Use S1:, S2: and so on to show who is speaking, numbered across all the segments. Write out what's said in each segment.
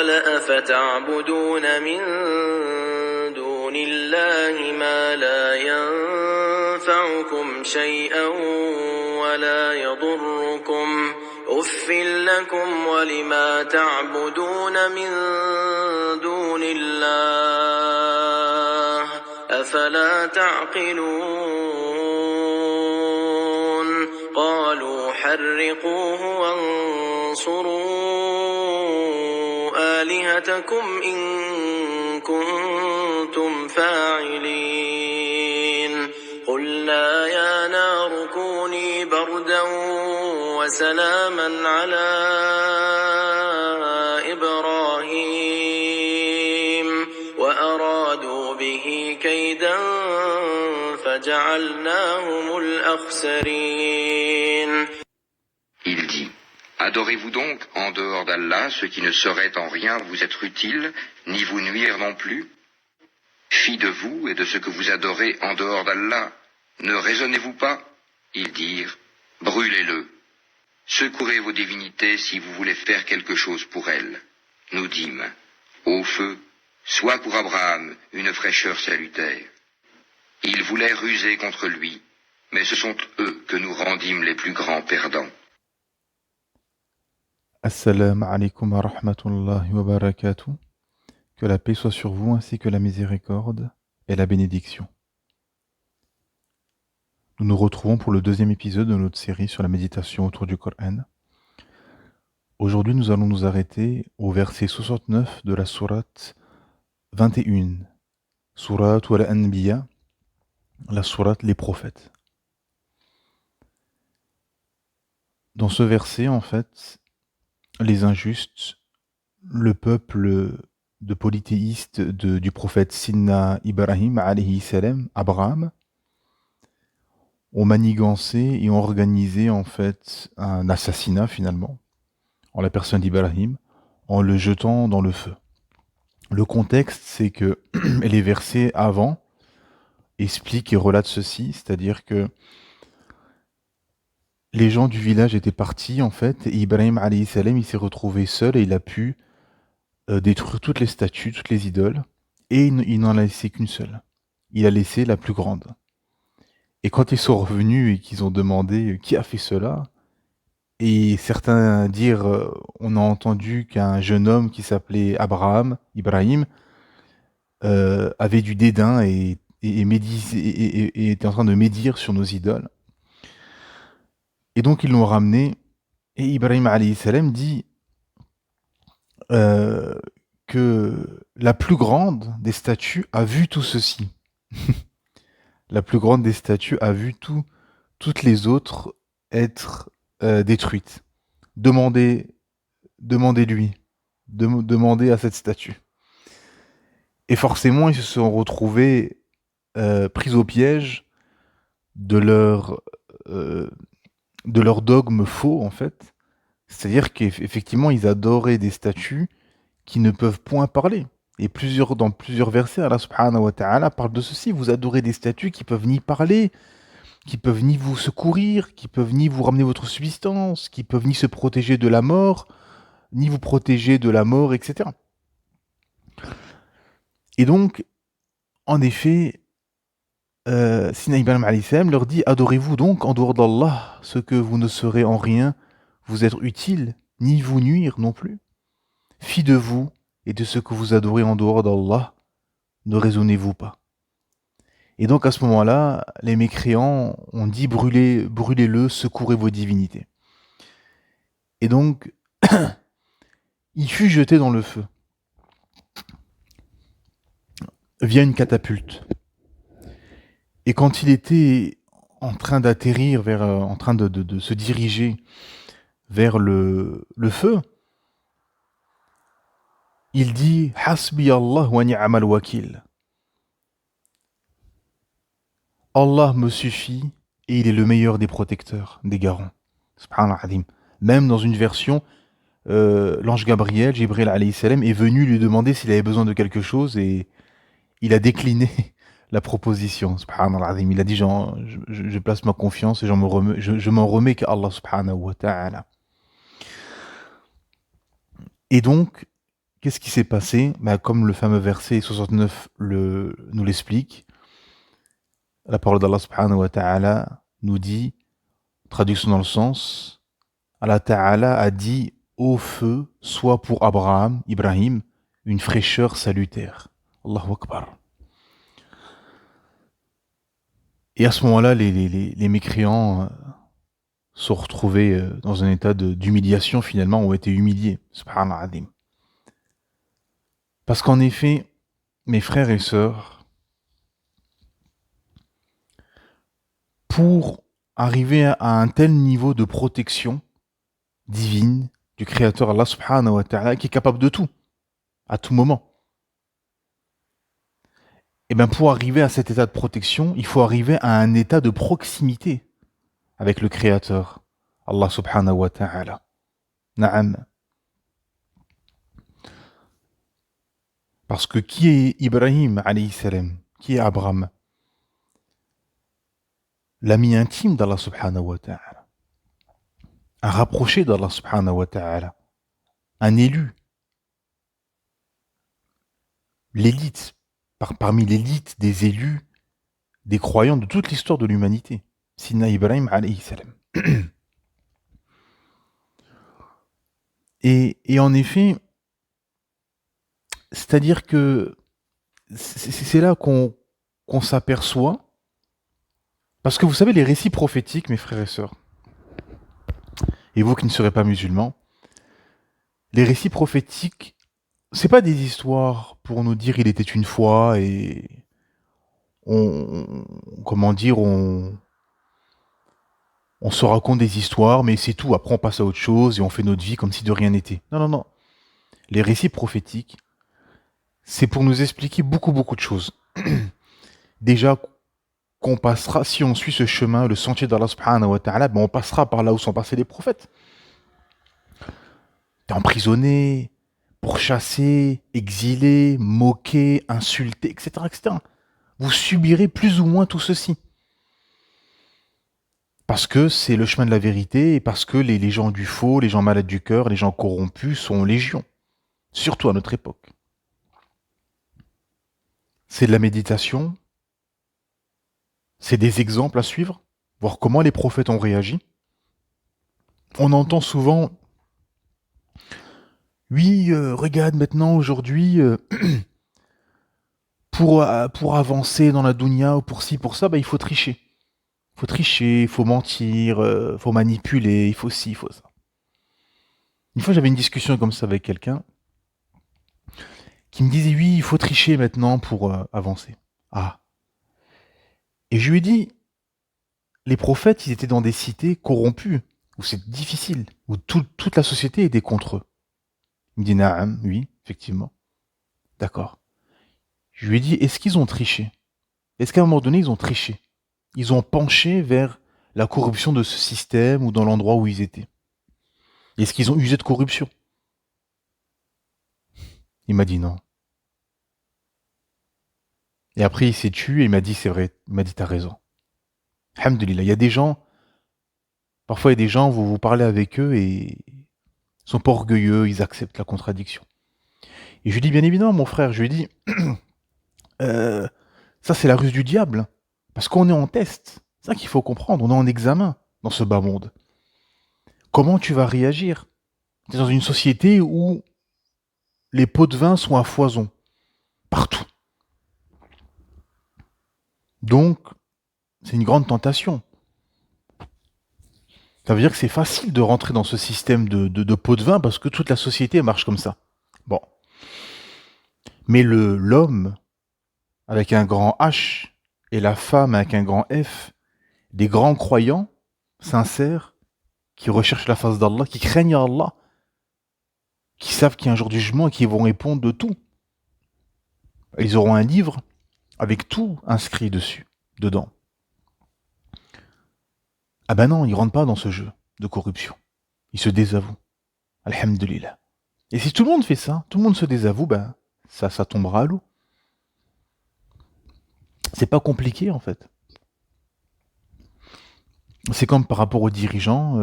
S1: قال أفتعبدون من دون الله ما لا ينفعكم شيئا ولا يضركم أف لكم ولما تعبدون من دون الله أفلا تعقلون قالوا حرقوه وانصروا آلهتكم إن كنتم فاعلين قلنا يا نار كوني بردا وسلاما على إبراهيم وأرادوا به كيدا فجعلناهم الأخسرين.
S2: Il dit, adorez-vous donc en dehors d'Allah ce qui ne saurait en rien vous être utile, ni vous nuire non plus? Fi de vous et de ce que vous adorez en dehors d'Allah, ne raisonnez-vous pas? Ils dirent, brûlez-le. Secourez vos divinités si vous voulez faire quelque chose pour elles. Nous dîmes, ô feu, sois pour Abraham une fraîcheur salutaire. Ils voulaient ruser contre lui, mais ce sont eux que nous rendîmes les plus grands perdants.
S3: Assalamu alaikum wa rahmatullahi wa barakatuh. Que la paix soit sur vous ainsi que la miséricorde et la bénédiction. Nous nous retrouvons pour le deuxième épisode de notre série sur la méditation autour du Coran. Aujourd'hui, nous allons nous arrêter au verset 69 de la sourate 21, sourate al-Anbiya, la sourate les prophètes. Dans ce verset, en fait, les injustes, le peuple de polythéistes du prophète Sinna Ibrahim, alayhi salam, Abraham, ont manigancé et ont organisé en fait un assassinat finalement, en la personne d'Ibrahim, en le jetant dans le feu. Le contexte, c'est que les versets avant expliquent et relatent ceci, c'est-à-dire que les gens du village étaient partis en fait, et Ibrahim alayhi salam, il s'est retrouvé seul et il a pu détruire toutes les statues, toutes les idoles, et il n'en a laissé qu'une seule. Il a laissé la plus grande. Et quand ils sont revenus et qu'ils ont demandé qui a fait cela, et certains dirent on a entendu qu'un jeune homme qui s'appelait Ibrahim, avait du dédain et était en train de médire sur nos idoles. Et donc ils l'ont ramené, et Ibrahim alayhi salam dit que la plus grande des statues a vu tout ceci. La plus grande des statues a vu toutes les autres être détruites. Demandez-lui, demandez à cette statue. Et forcément, ils se sont retrouvés pris au piège de leur dogme faux, en fait. C'est-à-dire qu'effectivement, ils adoraient des statues qui ne peuvent point parler. Et dans plusieurs versets, Allah subhanahu wa ta'ala parle de ceci. Vous adorez des statues qui peuvent ni parler, qui peuvent ni vous secourir, qui peuvent ni vous ramener votre subsistance, qui peuvent ni se protéger de la mort, ni vous protéger de la mort, etc. Et donc, en effet, Sina Ibrahim alayhi salam leur dit, adorez-vous donc en dehors d'Allah ce que vous ne serez en rien vous être utile, ni vous nuire non plus. Fi de vous et de ce que vous adorez en dehors d'Allah, ne raisonnez-vous pas. Et donc à ce moment-là, les mécréants ont dit brûlez-le, secourez vos divinités. Et donc, il fut jeté dans le feu via une catapulte. Et quand il était en train d'atterrir en train de se diriger vers le feu, il dit Hasbi Allah wa ni'amal wakil. Allah me suffit et il est le meilleur des protecteurs, des garants. Subhanallah. Même dans une version, l'ange Gabriel, Jibril alayhi salam, est venu lui demander s'il avait besoin de quelque chose et il a décliné la proposition. Subhanallah. Il a dit je place ma confiance et je m'en remets qu'à Allah subhanahu wa ta'ala. Et donc, qu'est-ce qui s'est passé? Comme le fameux verset 69 nous l'explique, la parole d'Allah subhanahu wa ta'ala nous dit, traduction dans le sens, Allah ta'ala a dit, ô feu, soit pour Abraham, Ibrahim, une fraîcheur salutaire. Allahu Akbar. Et à ce moment-là, les mécréants sont retrouvés dans un état d'humiliation, finalement, ont été humiliés. Subhanallah adim. Parce qu'en effet, mes frères et sœurs, pour arriver à un tel niveau de protection divine du Créateur Allah subhanahu wa ta'ala, qui est capable de tout, à tout moment, et bien pour arriver à cet état de protection, il faut arriver à un état de proximité avec le Créateur, Allah subhanahu wa ta'ala. Na'am. Parce que qui est Ibrahim alayhi salam? Qui est Abraham? L'ami intime d'Allah subhanahu wa ta'ala. Un rapproché d'Allah subhanahu wa ta'ala. Un élu. L'élite. Parmi l'élite des élus, des croyants de toute l'histoire de l'humanité. Sidna Ibrahim alayhi salam. Et en effet, c'est-à-dire que c'est là qu'on s'aperçoit, parce que vous savez, les récits prophétiques, mes frères et sœurs, et vous qui ne serez pas musulmans, les récits prophétiques, c'est pas des histoires pour nous dire il était une fois et on se raconte des histoires, mais c'est tout. Après, on passe à autre chose et on fait notre vie comme si de rien n'était. Non, non, non. Les récits prophétiques, c'est pour nous expliquer beaucoup, beaucoup de choses. Déjà, qu'on passera, si on suit ce chemin, le sentier d'Allah subhanahu wa ta'ala, on passera par là où sont passés les prophètes. T'es emprisonné, pourchassé, exilé, moqué, insulté, etc., etc. Vous subirez plus ou moins tout ceci. Parce que c'est le chemin de la vérité et parce que les gens du faux, les gens malades du cœur, les gens corrompus sont légion. Surtout à notre époque. C'est de la méditation. C'est des exemples à suivre. Voir comment les prophètes ont réagi. On entend souvent... Oui, regarde maintenant, aujourd'hui, pour avancer dans la dunya ou pour ci, pour ça, il faut tricher. Il faut tricher, il faut mentir, il faut manipuler, il faut ci, il faut ça. Une fois, j'avais une discussion comme ça avec quelqu'un qui me disait, oui, il faut tricher maintenant pour avancer. Ah. Et je lui ai dit, les prophètes, ils étaient dans des cités corrompues, où c'est difficile, où toute la société était contre eux. Il me dit, Naam, oui, effectivement. D'accord. Je lui ai dit, est-ce qu'ils ont triché? Est-ce qu'à un moment donné, ils ont triché? Ils ont penché vers la corruption de ce système ou dans l'endroit où ils étaient? Est-ce qu'ils ont usé de corruption? Il m'a dit non. Et après, il s'est tué et il m'a dit, c'est vrai. Il m'a dit, t'as raison. Alhamdulillah. Il y a des gens, parfois il y a des gens, vous parlez avec eux et ils sont pas orgueilleux, ils acceptent la contradiction. Et je lui dis, bien évidemment, mon frère, je lui dis, ça c'est la ruse du diable. Parce qu'on est en test. C'est ça qu'il faut comprendre. On est en examen dans ce bas monde. Comment tu vas réagir? Tu es dans une société où les pots de vin sont à foison. Partout. Donc, c'est une grande tentation. Ça veut dire que c'est facile de rentrer dans ce système de pots de vin parce que toute la société marche comme ça. Bon. Mais l'homme, avec un grand H, et la femme avec un grand F, des grands croyants, sincères, qui recherchent la face d'Allah, qui craignent Allah, qui savent qu'il y a un jour du jugement et qui vont répondre de tout. Ils auront un livre avec tout inscrit dessus, dedans. Ah ben non, ils rentrent pas dans ce jeu de corruption. Ils se désavouent. Alhamdulillah. Et si tout le monde fait ça, tout le monde se désavoue, ça tombera à l'eau. C'est pas compliqué en fait. C'est comme par rapport aux dirigeants.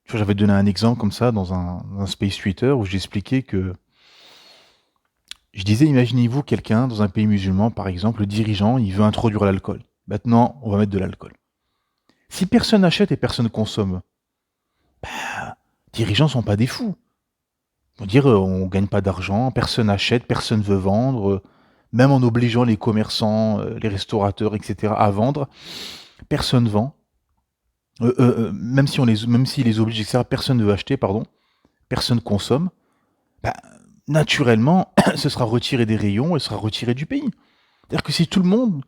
S3: J'avais donné un exemple comme ça dans un space Twitter où j'expliquais que Je disais, imaginez-vous quelqu'un dans un pays musulman, par exemple, le dirigeant, il veut introduire l'alcool. Maintenant, on va mettre de l'alcool. Si personne n'achète et personne consomme, les dirigeants sont pas des fous. Ils vont dire, on gagne pas d'argent, personne n'achète, personne veut vendre, même en obligeant les commerçants, les restaurateurs, etc. à vendre, personne vend. Même s'ils les oblige, etc., personne ne veut acheter, pardon, personne consomme. Bah, naturellement, ce sera retiré des rayons et sera retiré du pays. C'est-à-dire que si tout le monde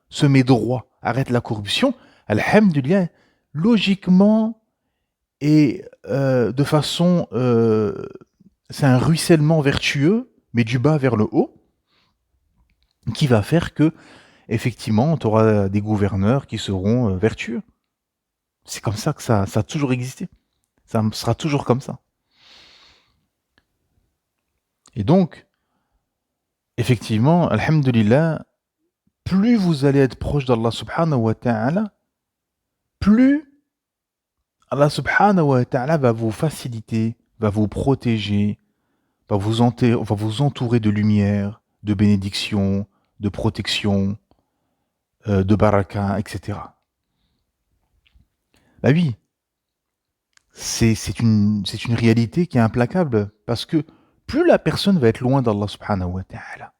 S3: se met droit, arrête la corruption, alhamdulillah, logiquement et de façon... c'est un ruissellement vertueux, mais du bas vers le haut, qui va faire que, effectivement, tu auras des gouverneurs qui seront vertueux. C'est comme ça que ça a toujours existé. Ça sera toujours comme ça. Et donc, effectivement, alhamdulillah, plus vous allez être proche d'Allah subhanahu wa ta'ala, plus Allah subhanahu wa ta'ala va vous faciliter, va vous protéger, va vous entourer de lumière, de bénédiction, de protection, de baraka, etc. Bah oui, c'est une réalité qui est implacable, parce que plus la personne va être loin d'Allah subhanahu wa ta'ala,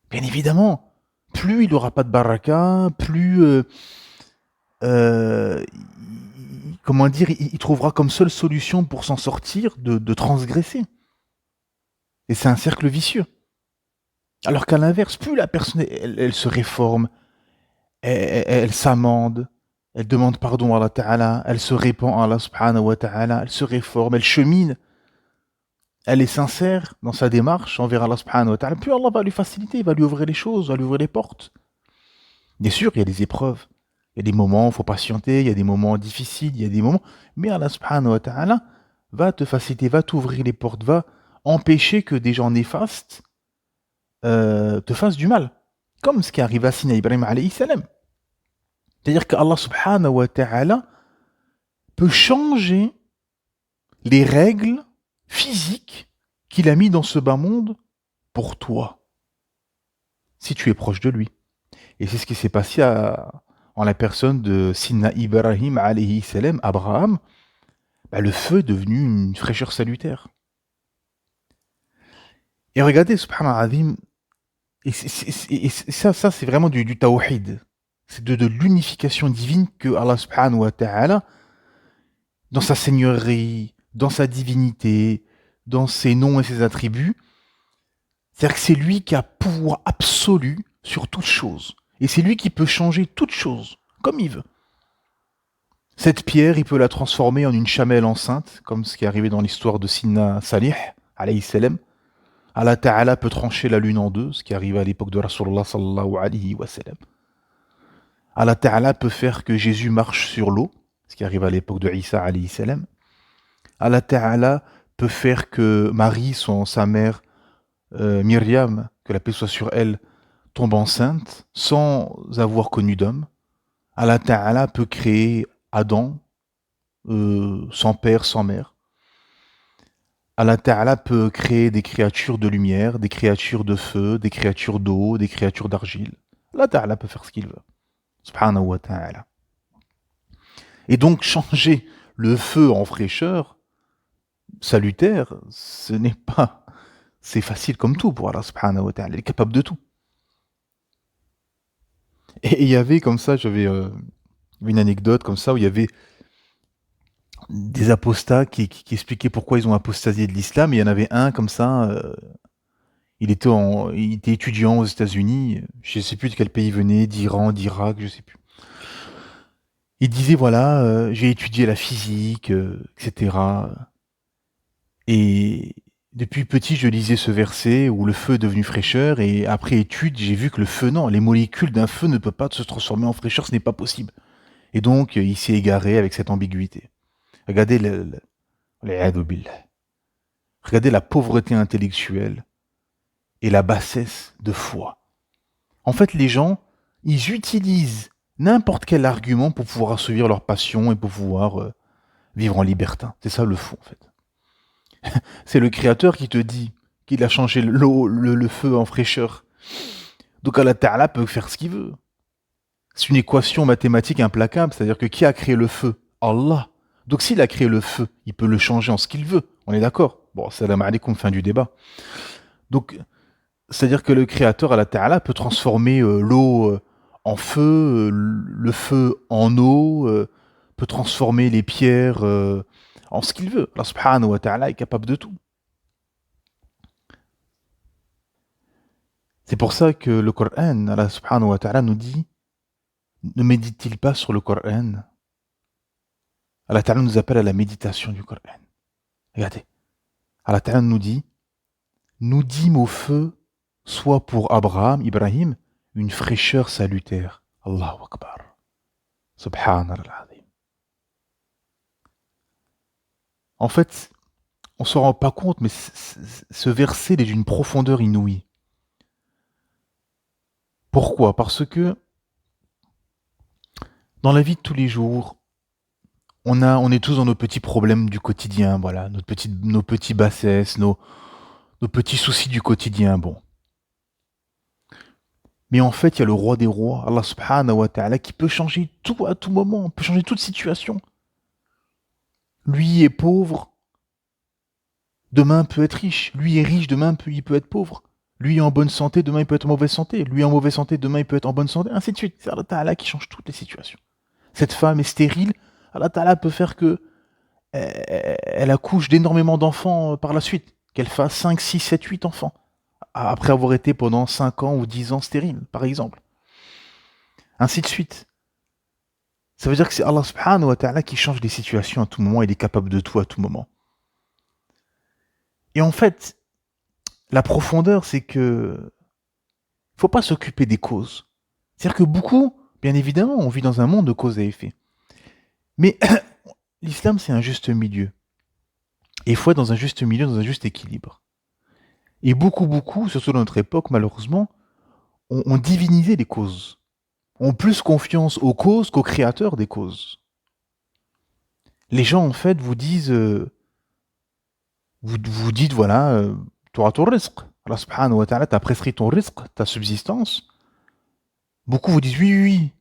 S3: bien évidemment, plus il n'aura pas de baraka, plus comment dire, il trouvera comme seule solution pour s'en sortir de transgresser. Et c'est un cercle vicieux. Alors qu'à l'inverse, plus la personne elle se réforme, elle s'amende, elle demande pardon à Allah Ta'ala, elle se répand à Allah Subhanahu wa Ta'ala, elle se réforme, elle chemine, elle est sincère dans sa démarche envers Allah Subhanahu wa Ta'ala, plus Allah va lui faciliter, il va lui ouvrir les choses, va lui ouvrir les portes. Bien sûr, il y a des épreuves, il y a des moments où il faut patienter, il y a des moments difficiles, il y a des moments, mais Allah Subhanahu wa Ta'ala va te faciliter, va t'ouvrir les portes, va empêcher que des gens néfastes te fassent du mal. Comme ce qui arrive à Sina Ibrahim alayhi salam. C'est-à-dire qu'Allah subhanahu wa ta'ala peut changer les règles physiques qu'il a mis dans ce bas monde pour toi, si tu es proche de lui. Et c'est ce qui s'est passé en la personne de Sina Ibrahim alayhi salam, Abraham. Bah, le feu est devenu une fraîcheur salutaire. Et regardez, subhanallah azim, et ça c'est vraiment du tawhid. C'est de l'unification divine que Allah subhanahu wa ta'ala, dans sa seigneurie, dans sa divinité, dans ses noms et ses attributs, c'est-à-dire que c'est lui qui a pouvoir absolu sur toute chose. Et c'est lui qui peut changer toute chose, comme il veut. Cette pierre, il peut la transformer en une chamelle enceinte, comme ce qui est arrivé dans l'histoire de Sina Salih, alayhi salam. Allah Ta'ala peut trancher la lune en deux, ce qui arrive à l'époque de Rasulullah sallallahu alayhi wa sallam. Allah Ta'ala peut faire que Jésus marche sur l'eau, ce qui arrive à l'époque de Isa alayhi salam. Allah Ta'ala peut faire que Marie, sa mère Myriam, que la paix soit sur elle, tombe enceinte sans avoir connu d'homme. Allah Ta'ala peut créer Adam sans père, sans mère. Allah Ta'ala peut créer des créatures de lumière, des créatures de feu, des créatures d'eau, des créatures d'argile. Allah Ta'ala peut faire ce qu'il veut. Subhanahu wa ta'ala. Et donc changer le feu en fraîcheur salutaire, ce n'est pas... C'est facile comme tout pour Allah subhanahu wa ta'ala. Il est capable de tout. Et il y avait comme ça, j'avais une anecdote comme ça, où il y avait des apostats qui expliquaient pourquoi ils ont apostasié de l'islam. Et il y en avait un comme ça, il était étudiant aux États-Unis, je ne sais plus de quel pays il venait, d'Iran, d'Irak, je ne sais plus. Il disait voilà, j'ai étudié la physique, etc. Et depuis petit, je lisais ce verset où le feu est devenu fraîcheur, et après étude, j'ai vu que le feu, non, les molécules d'un feu ne peuvent pas se transformer en fraîcheur, ce n'est pas possible. Et donc, il s'est égaré avec cette ambiguïté. Regardez regardez la pauvreté intellectuelle et la bassesse de foi. En fait, les gens, ils utilisent n'importe quel argument pour pouvoir assouvir leur passion et pour pouvoir vivre en libertin. C'est ça le fond, en fait. C'est le Créateur qui te dit qu'il a changé l'eau, le feu en fraîcheur. Donc Allah Ta'ala peut faire ce qu'il veut. C'est une équation mathématique implacable, c'est-à-dire que qui a créé le feu? Allah. Donc s'il a créé le feu, il peut le changer en ce qu'il veut. On est d'accord? Bon, salam alaikum, fin du débat. Donc, c'est-à-dire que le créateur, Allah Ta'ala, peut transformer l'eau en feu, le feu en eau, peut transformer les pierres en ce qu'il veut. Allah subhanahu wa ta'ala est capable de tout. C'est pour ça que le Coran, Allah subhanahu wa ta'ala nous dit, ne médite-t-il pas sur le Coran? Allah Ta'ala nous appelle à la méditation du Coran. Regardez. Allah Ta'ala nous dit, nous dîmes au feu, soit pour Abraham, Ibrahim, une fraîcheur salutaire. Allahu Akbar. Subhanallah. En fait, on ne se rend pas compte, mais ce verset est d'une profondeur inouïe. Pourquoi? Parce que dans la vie de tous les jours, on est tous dans nos petits problèmes du quotidien, voilà, nos petits bassesses, nos petits soucis du quotidien, bon. Mais en fait, il y a le roi des rois, Allah subhanahu wa ta'ala, qui peut changer tout à tout moment, peut changer toute situation. Lui est pauvre, demain peut être riche. Lui est riche, demain il peut être pauvre. Lui est en bonne santé, demain il peut être en mauvaise santé. Lui est en mauvaise santé, demain il peut être en bonne santé, ainsi de suite. C'est Allah Ta'ala qui change toutes les situations. Cette femme est stérile, Allah Ta'ala peut faire que elle accouche d'énormément d'enfants par la suite, qu'elle fasse 5, 6, 7, 8 enfants, après avoir été pendant 5 ans ou 10 ans stérile, par exemple. Ainsi de suite. Ça veut dire que c'est Allah subhanahu wa ta'ala qui change les situations à tout moment, il est capable de tout à tout moment. Et en fait, la profondeur, c'est que il ne faut pas s'occuper des causes. C'est-à-dire que beaucoup, bien évidemment, on vit dans un monde de cause et effet. Mais l'islam, c'est un juste milieu. Et il faut être dans un juste milieu, dans un juste équilibre. Et beaucoup, surtout dans notre époque, malheureusement, ont divinisé les causes. Ont plus confiance aux causes qu'aux créateurs des causes. Les gens, en fait, vous disent... vous dites, voilà, tu auras ton risque. Allah subhanahu wa ta'ala t'a prescrit ton risque, ta subsistance. Beaucoup vous disent oui,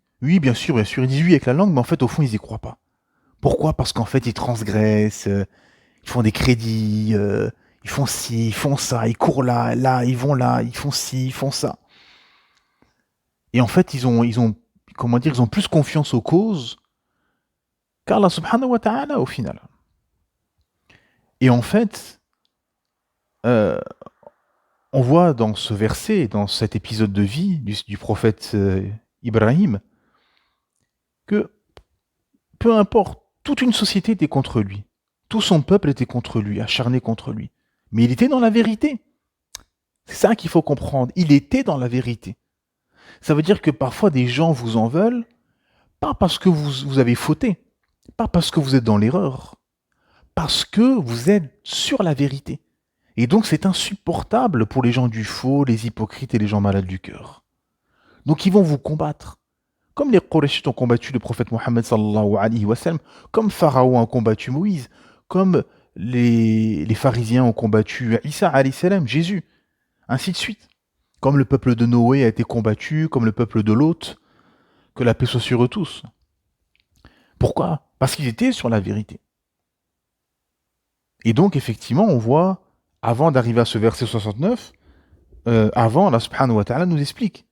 S3: bien sûr, ils disent oui avec la langue, mais en fait, au fond, ils n'y croient pas. Pourquoi? Parce qu'en fait, ils transgressent, ils font des crédits, ils font ci, ils font ça, ils courent là, ils vont là, ils font ci, ils font ça. Et en fait, ils ont plus confiance aux causes qu'Allah subhanahu wa ta'ala au final. Et en fait, on voit dans ce verset, dans cet épisode de vie du prophète Ibrahim, que peu importe, toute une société était contre lui. Tout son peuple était contre lui, acharné contre lui. Mais il était dans la vérité. C'est ça qu'il faut comprendre. Il était dans la vérité. Ça veut dire que parfois des gens vous en veulent, pas parce que vous avez fauté, pas parce que vous êtes dans l'erreur, parce que vous êtes sur la vérité. Et donc c'est insupportable pour les gens du faux, les hypocrites et les gens malades du cœur. Donc ils vont vous combattre. Comme les Qurayshites ont combattu le prophète Mohammed sallallahu alayhi wa sallam, comme Pharaon a combattu Moïse, comme les pharisiens ont combattu Isa alayhi salam, Jésus, ainsi de suite. Comme le peuple de Noé a été combattu, comme le peuple de Lot, que la paix soit sur eux tous. Pourquoi? Parce qu'ils étaient sur la vérité. Et donc effectivement, on voit, avant d'arriver à ce verset 69, avant, Allah subhanahu wa ta'ala nous explique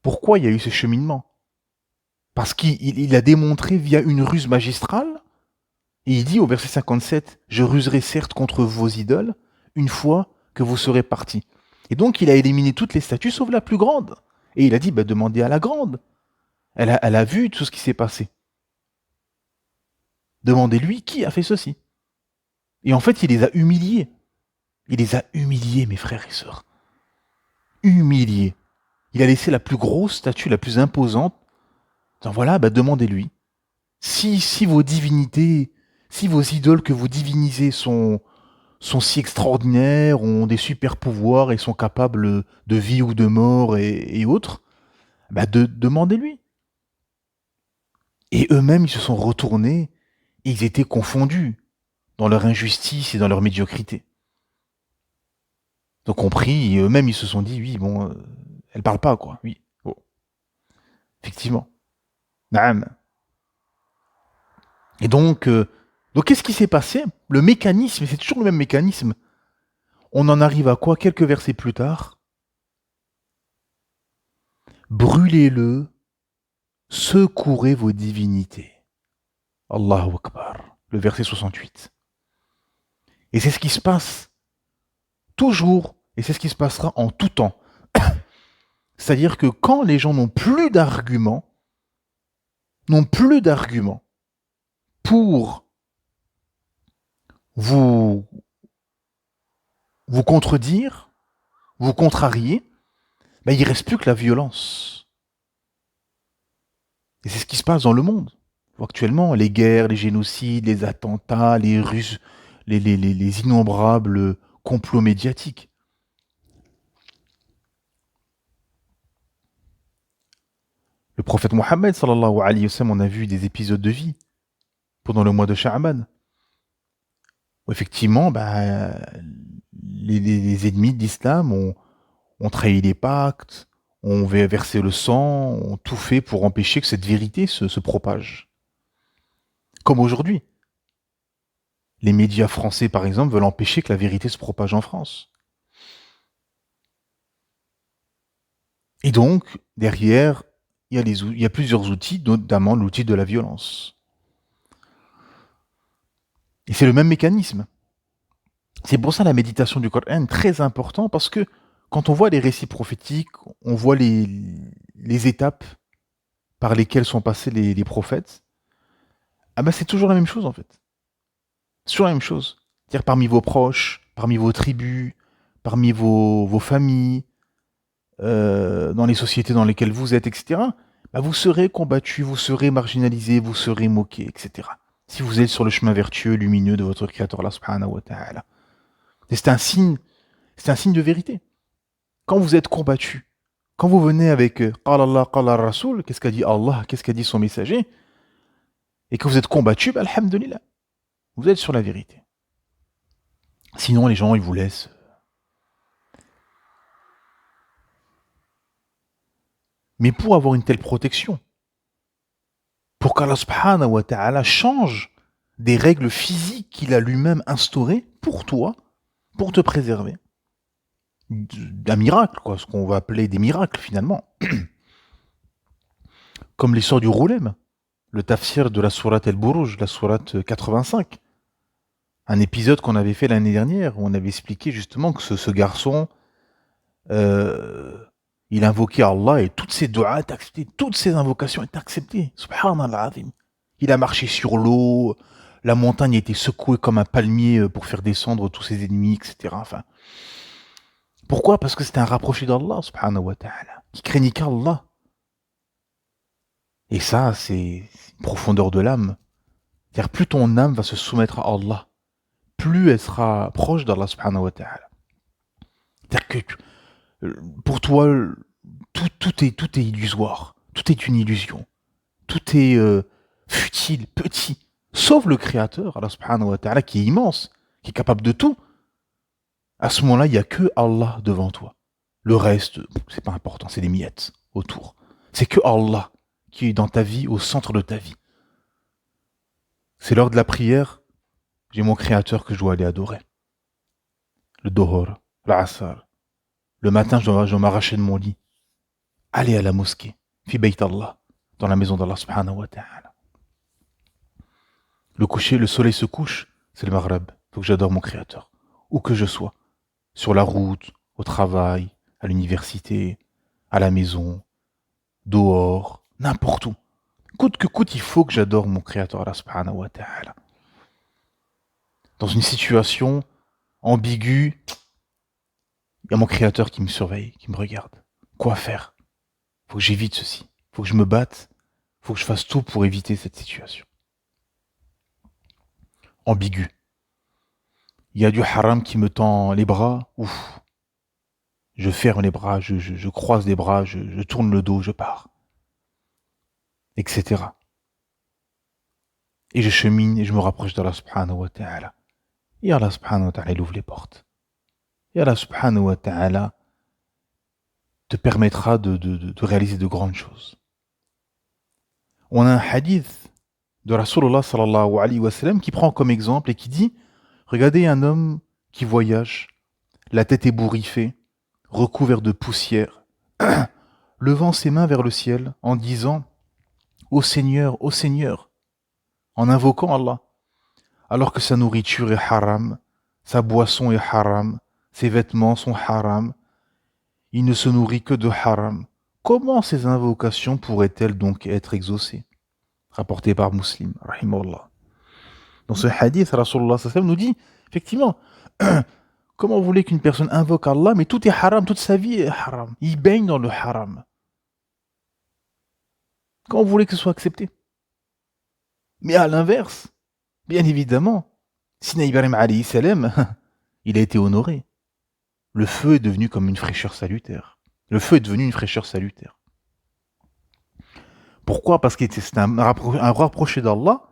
S3: pourquoi il y a eu ce cheminement. Parce qu'il a démontré via une ruse magistrale, et il dit au verset 57, « Je ruserai certes contre vos idoles, une fois que vous serez partis. » Et donc il a éliminé toutes les statues sauf la plus grande. Et il a dit, demandez à la grande. Elle a vu tout ce qui s'est passé. Demandez-lui qui a fait ceci. Et en fait, il les a humiliés. Il les a humiliés, mes frères et sœurs. Humiliés. Il a laissé la plus grosse statue, la plus imposante. Donc voilà, demandez-lui. Si vos divinités, si vos idoles que vous divinisez sont si extraordinaires, ont des super pouvoirs et sont capables de vie ou de mort et autres, demandez-lui. Et eux-mêmes, ils se sont retournés et ils étaient confondus dans leur injustice et dans leur médiocrité. Ils ont compris, et eux-mêmes ils se sont dit, oui, bon, elle parle pas, quoi. Oui, bon, effectivement. Naam. Et donc qu'est-ce qui s'est passé? Le mécanisme, c'est toujours le même mécanisme. On en arrive à quoi? Quelques versets plus tard. Brûlez-le, secourez vos divinités. Allahu Akbar. Le verset 68. Et c'est ce qui se passe toujours, et c'est ce qui se passera en tout temps. C'est-à-dire que quand les gens n'ont plus d'arguments pour vous, vous contredire, vous contrarier, ben, il ne reste plus que la violence. Et c'est ce qui se passe dans le monde. Actuellement, les guerres, les génocides, les attentats, les innombrables complots médiatiques. Le prophète Mohammed, sallallahu alayhi wa sallam, on a vu des épisodes de vie pendant le mois de Sha'ban. Où effectivement, bah, les ennemis de l'islam ont trahi les pactes, ont versé le sang, ont tout fait pour empêcher que cette vérité se propage. Comme aujourd'hui. Les médias français, par exemple, veulent empêcher que la vérité se propage en France. Et donc, derrière, il y a plusieurs outils, notamment l'outil de la violence. Et c'est le même mécanisme. C'est pour ça la méditation du Coran est très important, parce que quand on voit les récits prophétiques, on voit les étapes par lesquelles sont passés les prophètes, ah ben c'est toujours la même chose en fait. C'est toujours la même chose. C'est-à-dire parmi vos proches, parmi vos tribus, parmi vos familles, dans les sociétés dans lesquelles vous êtes, etc., bah vous serez combattus, vous serez marginalisés, vous serez moqués, etc. Si vous êtes sur le chemin vertueux, lumineux de votre Créateur, Allah subhanahu wa ta'ala. Et c'est un signe de vérité. Quand vous êtes combattu, quand vous venez avec Qala Allah, Qala Rasoul, qu'est-ce qu'a dit Allah, qu'est-ce qu'a dit son messager, et que vous êtes combattu, bah, alhamdulillah, vous êtes sur la vérité. Sinon, les gens, ils vous laissent. Mais pour avoir une telle protection, pour qu'Allah subhanahu wa ta'ala change des règles physiques qu'il a lui-même instaurées pour toi, pour te préserver, d'un miracle, quoi, ce qu'on va appeler des miracles finalement. Comme l'histoire du Roulem, le tafsir de la sourate El-Buruj, la sourate 85. Un épisode qu'on avait fait l'année dernière, où on avait expliqué justement que ce garçon, il invoquait Allah et toutes ses du'as étaient acceptées, toutes ses invocations étaient acceptées. Subhanallah. Il a marché sur l'eau, la montagne a été secouée comme un palmier pour faire descendre tous ses ennemis, etc. Enfin, pourquoi? Parce que c'était un rapproché d'Allah, subhanahu wa ta'ala, qui craignait qu'Allah. Et ça, c'est une profondeur de l'âme. C'est-à-dire, plus ton âme va se soumettre à Allah, plus elle sera proche d'Allah, subhanahu wa ta'ala. C'est-à-dire que pour toi, tout est illusoire, tout est une illusion, tout est futile, petit, sauf le Créateur, Allah subhanahu wa ta'ala, qui est immense, qui est capable de tout. À ce moment-là, il n'y a que Allah devant toi. Le reste, c'est pas important, c'est des miettes autour. C'est que Allah qui est dans ta vie, au centre de ta vie. C'est l'heure de la prière, j'ai mon Créateur que je dois aller adorer. Le Dohor, l'Asar. Le matin, je dois m'arracher de mon lit. Aller à la mosquée, fi bayt Allah, dans la maison d'Allah subhanahu wa ta'ala. Le coucher, le soleil se couche, c'est le Maghreb. Faut que j'adore mon Créateur. Où que je sois. Sur la route, au travail, à l'université, à la maison, dehors, n'importe où. Coûte que coûte, il faut que j'adore mon Créateur, Allah subhanahu wa ta'ala. Dans une situation ambiguë, il y a mon Créateur qui me surveille, qui me regarde. Quoi faire? Faut que j'évite ceci. Faut que je me batte. Faut que je fasse tout pour éviter cette situation. Ambigu. Il y a du haram qui me tend les bras. Ouf. Je ferme les bras, je croise les bras, je tourne le dos, je pars. Etc. Et je chemine et je me rapproche d'Allah subhanahu wa ta'ala. Et Allah subhanahu wa ta'ala, il ouvre les portes. Et Allah subhanahu wa ta'ala te permettra de réaliser de grandes choses. On a un hadith de Rasulullah sallallahu alayhi wa sallam qui prend comme exemple et qui dit, regardez un homme qui voyage, la tête ébouriffée, recouvert de poussière, levant ses mains vers le ciel en disant ô Seigneur, en invoquant Allah, alors que sa nourriture est haram, sa boisson est haram, ses vêtements sont haram, il ne se nourrit que de haram. Comment ces invocations pourraient-elles donc être exaucées? Rapporté par Muslim, rahimahullah. Dans ce hadith, Rasulullah sallallahu alayhi wa sallam nous dit, effectivement, comment vous voulez qu'une personne invoque Allah, mais tout est haram, toute sa vie est haram. Il baigne dans le haram. Comment vous voulez que ce soit accepté? Mais à l'inverse, bien évidemment, Sina Ibrahim alayhi salam, il a été honoré. Le feu est devenu comme une fraîcheur salutaire. Le feu est devenu une fraîcheur salutaire. Pourquoi? Parce que c'est un rapproché d'Allah.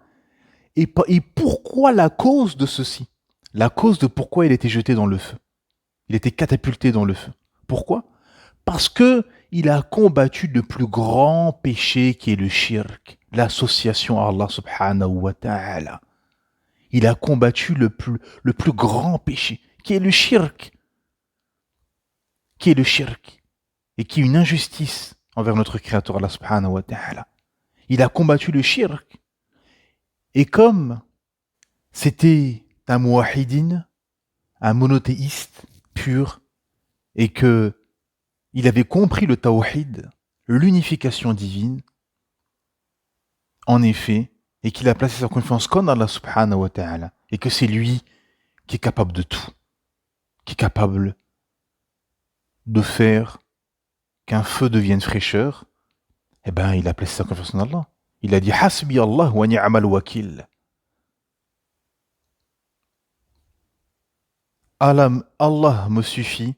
S3: Et pourquoi la cause de ceci? La cause de pourquoi il était jeté dans le feu. Il était catapulté dans le feu. Pourquoi? Parce que il a combattu le plus grand péché qui est le shirk, l'association à Allah subhanahu wa ta'ala. Il a combattu le plus grand péché, qui est le shirk. Qui est le shirk. Et qui est une injustice envers notre Créateur Allah subhanahu wa ta'ala. Il a combattu le shirk. Et comme c'était un muwahidin, un monothéiste pur, et que il avait compris le tawhid, l'unification divine, en effet, et qu'il a placé sa confiance qu'en Allah subhanahu wa ta'ala, et que c'est lui qui est capable de tout, qui est capable de faire qu'un feu devienne fraîcheur, eh ben, il a placé sa confiance en Allah. Il a dit Hasbi Allah wa ni'mal wakil. Allah me suffit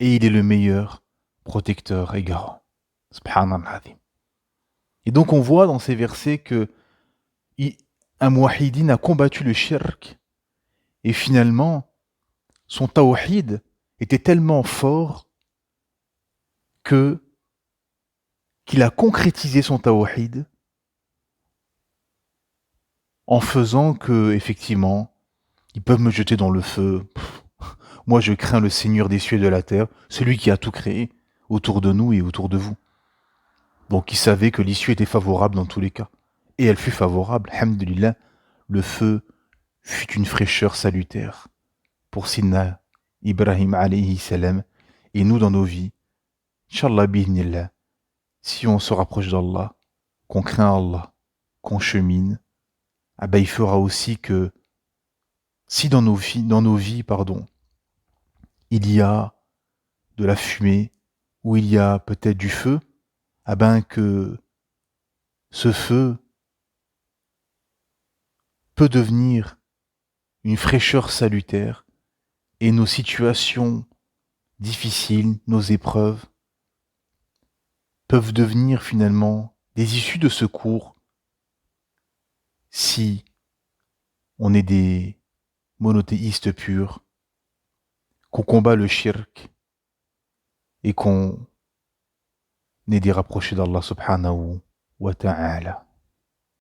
S3: et il est le meilleur protecteur et garant. Subhanallah. Et donc on voit dans ces versets que un muwahidin a combattu le shirk et finalement son tawhid était tellement fort qu'il a concrétisé son tawhid en faisant que effectivement ils peuvent me jeter dans le feu. Moi, je crains le Seigneur des cieux et de la terre, celui qui a tout créé autour de nous et autour de vous. Donc, il savait que l'issue était favorable dans tous les cas. Et elle fut favorable, alhamdulillah. Le feu fut une fraîcheur salutaire pour Sina Ibrahim alayhi salam. Et nous, dans nos vies, Inch'Allah bi'idhnillah, si on se rapproche d'Allah, qu'on craint Allah, qu'on chemine, ah ben, il fera aussi que si dans nos vies, il y a de la fumée, ou il y a peut-être du feu, ah ben que ce feu peut devenir une fraîcheur salutaire et nos situations difficiles, nos épreuves, peuvent devenir finalement des issues de secours si on est des monothéistes purs, qu'on combat le shirk et qu'on est des rapprochés d'Allah subhanahu wa ta'ala.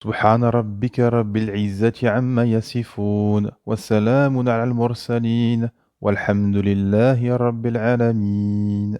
S3: سبحان ربك رب العزة عما يصفون وسلام على المرسلين والحمد لله رب العالمين